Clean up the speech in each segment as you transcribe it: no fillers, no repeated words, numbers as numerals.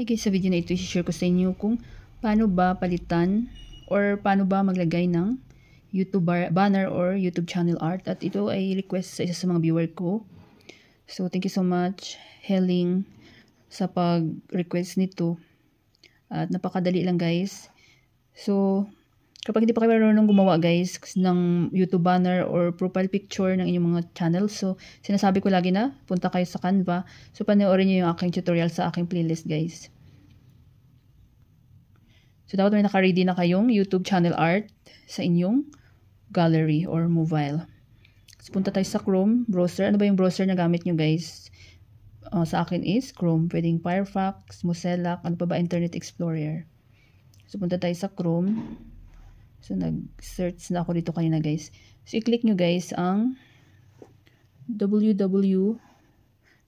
guys, sa video na ito, i-share ko sa inyo kung paano ba palitan or paano ba maglagay ng YouTube banner or YouTube channel art. At ito ay request sa isa sa mga viewer ko. So, thank you so much, Heling, sa pag-request nito. At napakadali lang guys. So, kapag hindi pa kayo marunong gumawa guys ng YouTube banner or profile picture ng inyong mga channel, so sinasabi ko lagi na punta kayo sa Canva. So panoorin niyo yung aking tutorial sa aking playlist guys. So dapat may naka-ready na kayong YouTube channel art sa inyong gallery or mobile. So punta tayo sa Chrome browser. Ano ba yung browser na gamit nyo guys? Sa akin is Chrome. Pwedeng Firefox, Mozilla, ano pa ba, Internet Explorer. So punta tayo sa Chrome. So, nag-search na ako dito kanina guys. So, i-click nyo guys ang www.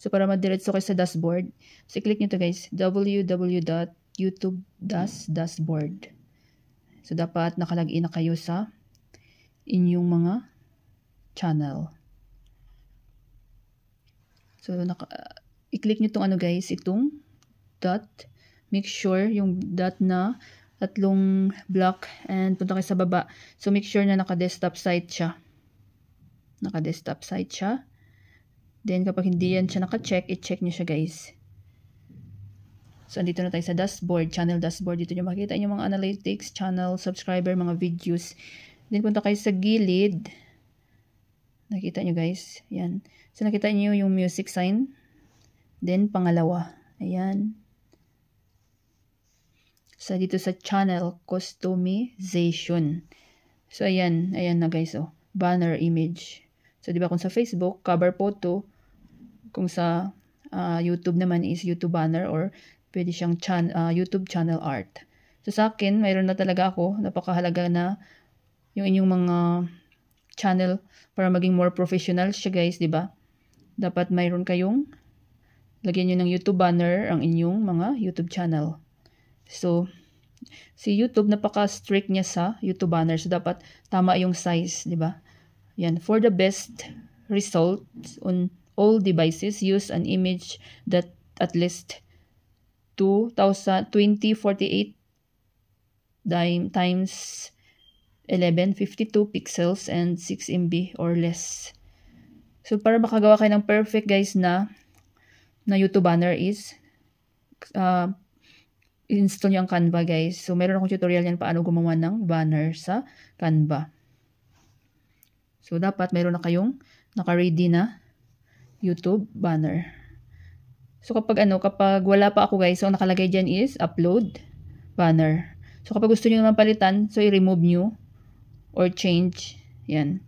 So, para madiretso kayo sa dashboard. So, i-click nyo to guys. www.youtube.dashboard. So, dapat nakalagin na kayo sa inyong mga channel. So, i-click nyo itong ano guys. Itong dot. Make sure yung dot na tatlong block and punta kayo sa baba. So, make sure na naka-desktop site siya. Naka-desktop site siya. Then, kapag hindi yan siya naka-check, i-check nyo siya guys. So, andito na tayo sa dashboard, channel dashboard. Dito nyo makikita yung mga analytics, channel, subscriber, mga videos. Then, punta kayo sa gilid. Nakita nyo guys. Yan. So, nakita nyo yung music sign. Then, pangalawa. Ayan. So, dito sa channel, customization. So, ayan. Ayan na guys, oh. Banner image. So, di ba kung sa Facebook, cover photo. Kung sa YouTube naman is YouTube banner or pwede siyang YouTube channel art. So, sa akin, mayroon na talaga ako. Napakahalaga na yung inyong mga channel para maging more professional siya guys, di ba? Dapat mayroon kayong lagyan nyo ng YouTube banner ang inyong mga YouTube channel. So, si YouTube, napaka-strict niya sa YouTube banner. So, dapat tama yung size, di ba? Yan. For the best results on all devices, use an image that at least 2048 times 1152 pixels and 6 MB or less. So, para makagawa kayo ng perfect guys na YouTube banner is install nyo ang Canva guys. So, meron akong tutorial yan paano gumawa ng banner sa Canva. So, dapat meron na kayong naka-ready na YouTube banner. So, kapag wala pa ako guys, so nakalagay dyan is upload banner. So, kapag gusto nyo naman palitan, so i-remove nyo or change. Yan.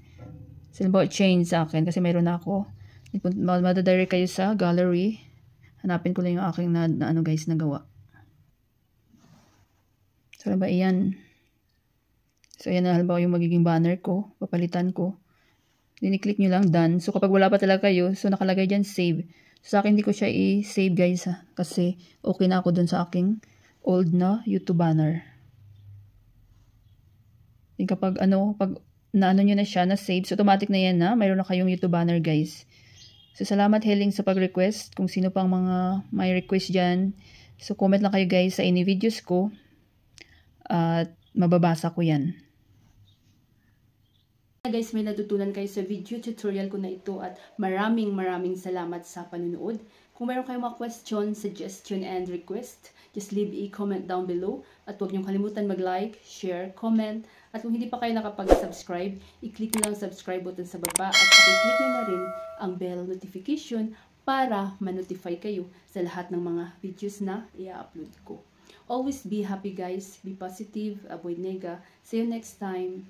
So, change sa akin kasi meron na ako. Madadirect kayo sa gallery. Hanapin ko lang yung aking guys, nagawa. So, ba iyan? So, ayan na halimbawa yung magiging banner ko. Papalitan ko. Then, i-click nyo lang done. So, kapag wala pa talaga kayo, so nakalagay dyan save. So, sa akin, hindi ko siya i-save guys ha. Kasi, okay na ako dun sa aking old na YouTube banner. Then, kapag pag naano nyo na siya, na-save, so automatic na yan na. Mayroon na kayong YouTube banner guys. So, salamat Heling sa pag-request. Kung sino pang mga may request dyan. So, comment lang kayo guys sa any videos ko. At mababasa ko yan. Guys, may natutunan kayo sa video tutorial ko na ito at maraming salamat sa panunood. Kung mayroon kayong mga question, suggestion, and request, just leave a comment down below. At huwag niyong kalimutan mag-like, share, comment. At kung hindi pa kayo nakapag-subscribe, i-click nyo lang subscribe button sa baba at i-click nyo na rin ang bell notification para ma-notify kayo sa lahat ng mga videos na i-upload ko. Always be happy guys, be positive, avoid nega. See you next time.